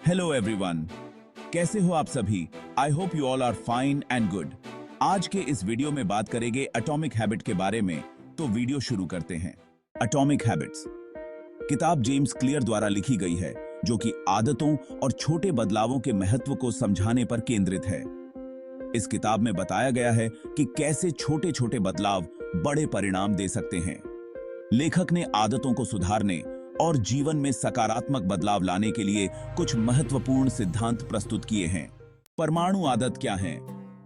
Hello everyone, कैसे हो आप सभी? I hope you all are fine and good. आज के इस वीडियो में बात करेंगे एटॉमिक हैबिट के बारे में, तो वीडियो शुरू करते हैं। एटॉमिक हैबिट्स किताब जेम्स क्लियर द्वारा लिखी गई है, जो कि आदतों और छोटे बदलावों के महत्व को समझाने पर केंद्रित है। इस किताब में बताया गया है कि कैसे छोटे छोटे बदलाव बड़े परिणाम दे सकते हैं। लेखक ने आदतों को सुधारने और जीवन में सकारात्मक बदलाव लाने के लिए कुछ महत्वपूर्ण सिद्धांत प्रस्तुत किए हैं। परमाणु आदत क्या है?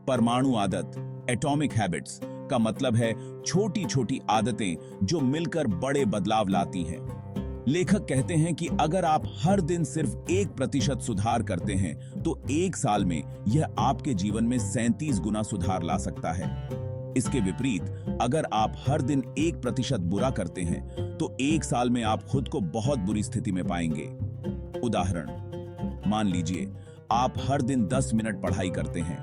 परमाणु आदत, एटॉमिक हैबिट्स का मतलब है छोटी छोटी आदतें जो मिलकर बड़े बदलाव लाती हैं। लेखक कहते हैं कि अगर आप हर दिन सिर्फ 1% सुधार करते हैं तो 1 साल में यह आपके जीवन में 37 गुना सुधार ला सकता है। इसके विपरीत, अगर आप हर दिन 1% बुरा करते हैं तो 1 साल में आप खुद को बहुत बुरी स्थिति में पाएंगे। उदाहरण, मान लीजिए आप हर दिन 10 मिनट पढ़ाई करते हैं।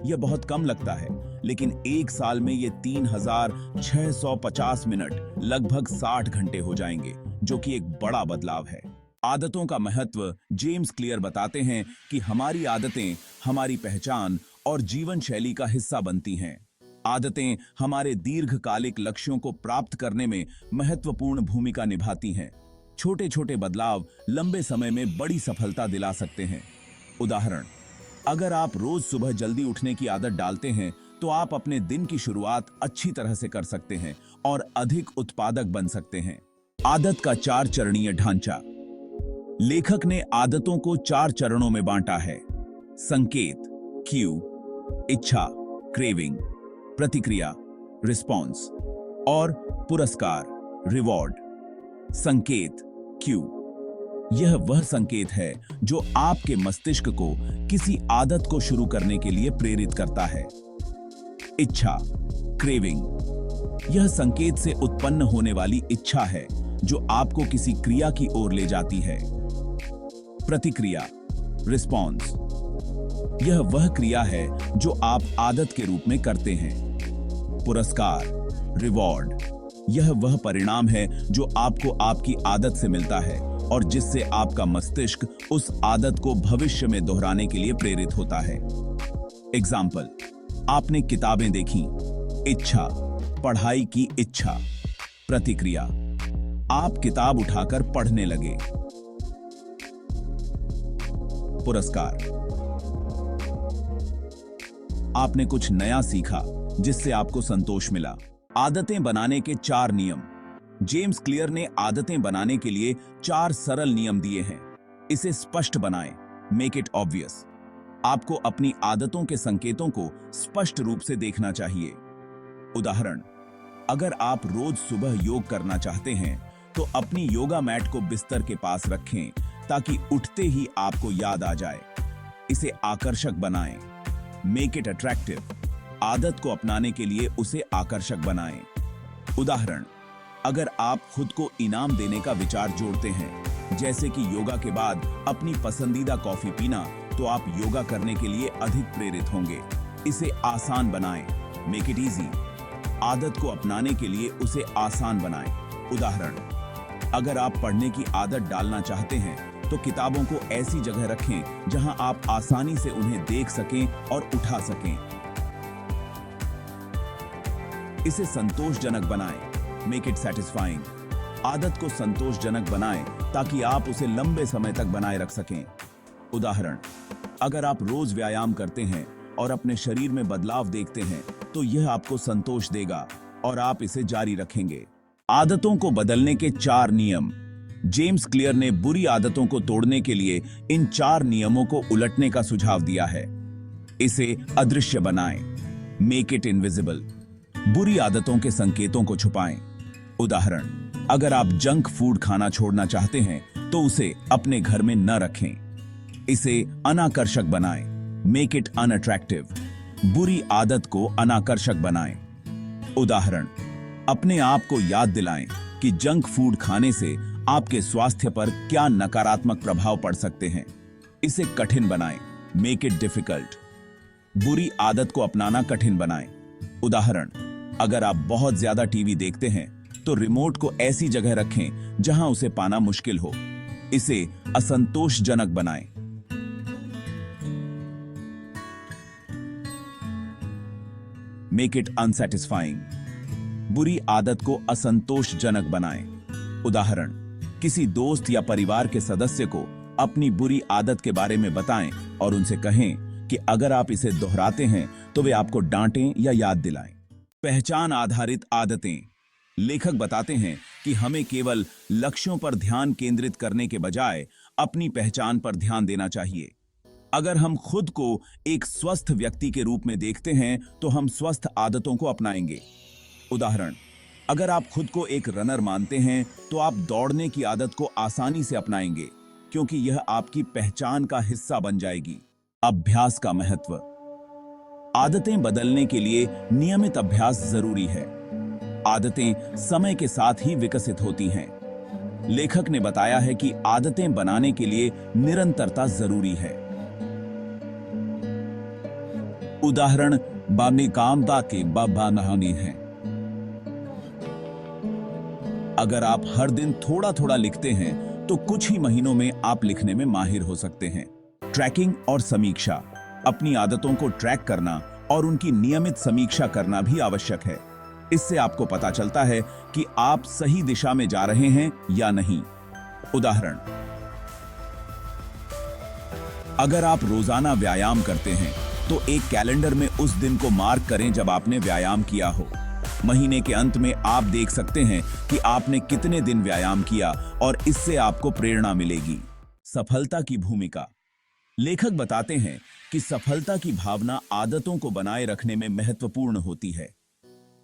यह बहुत कम लगता है, लेकिन 1 साल में यह 3650 मिनट, लगभग 60 घंटे हो जाएंगे, जो कि एक बड़ा बदलाव है। आदतों का महत्व जेम्स क्लियर बताते हैं कि हमारी आदतें हमारी पहचान और जीवन शैली का हिस्सा बनती हैं। आदतें हमारे दीर्घकालिक लक्ष्यों को प्राप्त करने में महत्वपूर्ण भूमिका निभाती हैं। छोटे छोटे बदलाव लंबे समय में बड़ी सफलता दिला सकते हैं। उदाहरण, अगर आप रोज सुबह जल्दी उठने की आदत डालते हैं तो आप अपने दिन की शुरुआत अच्छी तरह से कर सकते हैं और अधिक उत्पादक बन सकते हैं। आदत का 4 चरणीय ढांचा। लेखक ने आदतों को 4 चरणों में बांटा है: संकेत, क्यू, इच्छा, क्रेविंग, प्रतिक्रिया, रिस्पॉन्स, और पुरस्कार, रिवॉर्ड। संकेत, क्यू, यह वह संकेत है जो आपके मस्तिष्क को किसी आदत को शुरू करने के लिए प्रेरित करता है। इच्छा, क्रेविंग, यह संकेत से उत्पन्न होने वाली इच्छा है जो आपको किसी क्रिया की ओर ले जाती है। प्रतिक्रिया, रिस्पॉन्स, यह वह क्रिया है जो आप आदत के रूप में करते हैं। पुरस्कार, रिवॉर्ड, यह वह परिणाम है जो आपको आपकी आदत से मिलता है और जिससे आपका मस्तिष्क उस आदत को भविष्य में दोहराने के लिए प्रेरित होता है। एग्जाम्पल, आपने किताबें देखी, इच्छा, पढ़ाई की इच्छा। प्रतिक्रिया, आप किताब उठाकर पढ़ने लगे। पुरस्कार, आपने कुछ नया सीखा जिससे आपको संतोष मिला। आदतें बनाने के 4 नियम। जेम्स क्लियर ने आदतें बनाने के लिए 4 सरल नियम दिए हैं। इसे स्पष्ट बनाएं, मेक इट ऑब्वियस। आपको अपनी आदतों के संकेतों को स्पष्ट रूप से देखना चाहिए। उदाहरण, अगर आप रोज सुबह योग करना चाहते हैं तो अपनी योगा मैट को बिस्तर के पास रखें ताकि उठते ही आपको याद आ जाए। इसे आकर्षक बनाएं, मेक इट अट्रैक्टिव। आदत को अपनाने के लिए उसे आकर्षक बनाएं। उदाहरण, अगर आप खुद को इनाम देने का विचार जोड़ते हैं, जैसे कि योगा के बाद अपनी पसंदीदा कॉफी पीना, तो आप योगा करने के लिए अधिक प्रेरित होंगे। इसे आसान बनाएं, मेक इट इजी। आदत को अपनाने के लिए उसे आसान बनाएं। उदाहरण, अगर आप पढ़ने की आदत डालना चाहते हैं तो किताबों को ऐसी जगह रखें जहां आप आसानी से उन्हें देख सकें और उठा सकें। इसे संतोषजनक बनाएं, मेक इट सैटिस्फाइंग। आदत को संतोषजनक बनाएं ताकि आप उसे लंबे समय तक बनाए रख सकें। उदाहरण, अगर आप रोज व्यायाम करते हैं और अपने शरीर में बदलाव देखते हैं तो यह आपको संतोष देगा और आप इसे जारी रखेंगे। आदतों को बदलने के 4 नियम। जेम्स क्लियर ने बुरी आदतों को तोड़ने के लिए इन 4 नियमों को उलटने का सुझाव दिया है। इसे अदृश्य बनाएं, मेक इट इनविजिबल। बुरी आदतों के संकेतों को छुपाएं। उदाहरण, अगर आप जंक फूड खाना छोड़ना चाहते हैं तो उसे अपने घर में न रखें। इसे अनाकर्षक बनाएं, मेक इट अनअट्रैक्टिव। बुरी आदत को अनाकर्षक बनाएं। उदाहरण, अपने आप को याद दिलाएं कि जंक फूड खाने से आपके स्वास्थ्य पर क्या नकारात्मक प्रभाव पड़ सकते हैं। इसे कठिन बनाएं, मेक इट डिफिकल्ट। बुरी आदत को अपनाना कठिन बनाएं। उदाहरण, अगर आप बहुत ज्यादा टीवी देखते हैं तो रिमोट को ऐसी जगह रखें जहां उसे पाना मुश्किल हो। इसे असंतोषजनक बनाएं, मेक इट अनसेटिस्फाइंग। बुरी आदत को असंतोषजनक बनाएं। उदाहरण, किसी दोस्त या परिवार के सदस्य को अपनी बुरी आदत के बारे में बताएं और उनसे कहें कि अगर आप इसे दोहराते हैं तो वे आपको डांटें या याद दिलाएं। पहचान आधारित आदतें। लेखक बताते हैं कि हमें केवल लक्ष्यों पर ध्यान केंद्रित करने के बजाय अपनी पहचान पर ध्यान देना चाहिए। अगर हम खुद को एक स्वस्थ व्यक्ति के रूप में देखते हैं तो हम स्वस्थ आदतों को अपनाएंगे। उदाहरण, अगर आप खुद को एक रनर मानते हैं तो आप दौड़ने की आदत को आसानी से अपनाएंगे, क्योंकि यह आपकी पहचान का हिस्सा बन जाएगी। अभ्यास का महत्व। आदतें बदलने के लिए नियमित अभ्यास जरूरी है। आदतें समय के साथ ही विकसित होती हैं। लेखक ने बताया है कि आदतें बनाने के लिए निरंतरता जरूरी है। उदाहरण, बामी कामदा के बाबा नहानी है। अगर आप हर दिन थोड़ा थोड़ा लिखते हैं तो कुछ ही महीनों में आप लिखने में माहिर हो सकते हैं। ट्रैकिंग और समीक्षा। अपनी आदतों को ट्रैक करना और उनकी नियमित समीक्षा करना भी आवश्यक है। इससे आपको पता चलता है कि आप सही दिशा में जा रहे हैं या नहीं। उदाहरण, अगर आप रोजाना व्यायाम करते हैं तो एक कैलेंडर में उस दिन को मार्क करें जब आपने व्यायाम किया हो। महीने के अंत में आप देख सकते हैं कि आपने कितने दिन व्यायाम किया और इससे आपको प्रेरणा मिलेगी। सफलता की भूमिका। लेखक बताते हैं कि सफलता की भावना आदतों को बनाए रखने में महत्वपूर्ण होती है।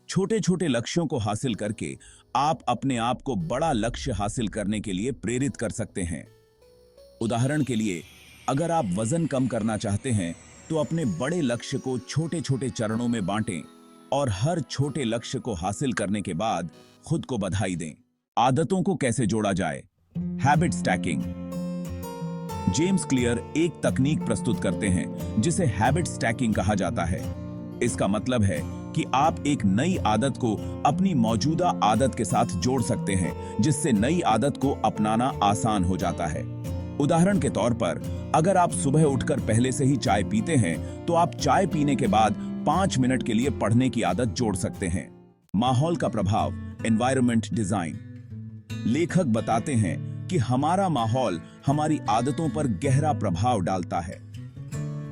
छोटे छोटे लक्ष्यों को हासिल करके आप अपने आप को बड़ा लक्ष्य हासिल करने के लिए प्रेरित कर सकते हैं। उदाहरण के लिए, अगर आप वजन कम करना चाहते हैं तो अपने बड़े लक्ष्य को छोटे छोटे चरणों में बांटें और हर छोटे लक्ष्य को हासिल करने के बाद खुद को बधाई दें। आदतों को कैसे जोड़ा जाए? Habit stacking. जेम्स क्लियर एक तकनीक प्रस्तुत करते हैं जिसे हैबिट स्टैकिंग कहा जाता है। इसका मतलब है कि आप एक नई आदत को अपनी मौजूदा आदत के साथ जोड़ सकते हैं, जिससे नई आदत को अपनाना आसान हो जाता है। उदाहरण के तौर पर, अगर आप सुबह उठकर पहले से ही चाय पीते हैं तो आप चाय पीने के बाद 5 मिनट के लिए पढ़ने की आदत जोड़ सकते हैं। माहौल का प्रभाव, एनवायरनमेंट डिजाइन। लेखक बताते हैं कि हमारा माहौल हमारी आदतों पर गहरा प्रभाव डालता है।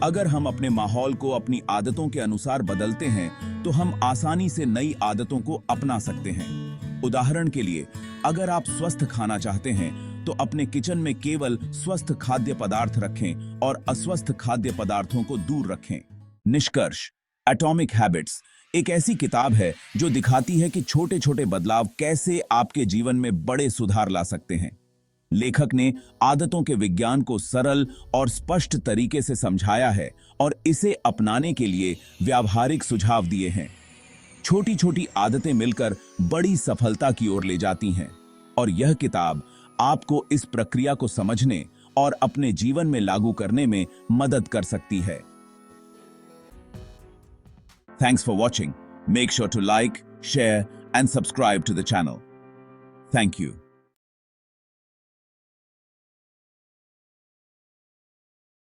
अगर हम अपने माहौल को अपनी आदतों के अनुसार बदलते हैं तो हम आसानी से नई आदतों को अपना सकते हैं। उदाहरण के लिए, अगर आप स्वस्थ खाना चाहते हैं तो अपने किचन में केवल स्वस्थ खाद्य पदार्थ रखें और अस्वस्थ खाद्य पदार्थों को दूर रखें। निष्कर्ष, एटॉमिक हैबिट्स एक ऐसी किताब है जो दिखाती है कि छोटे छोटे बदलाव कैसे आपके जीवन में बड़े सुधार ला सकते हैं। लेखक ने आदतों के विज्ञान को सरल और स्पष्ट तरीके से समझाया है और इसे अपनाने के लिए व्यावहारिक सुझाव दिए हैं। छोटी छोटी आदतें मिलकर बड़ी सफलता की ओर ले जाती हैं और यह किताब आपको इस प्रक्रिया को समझने और अपने जीवन में लागू करने में मदद कर सकती है। Thanks for watching. Make sure to like, share and subscribe to the channel. Thank you.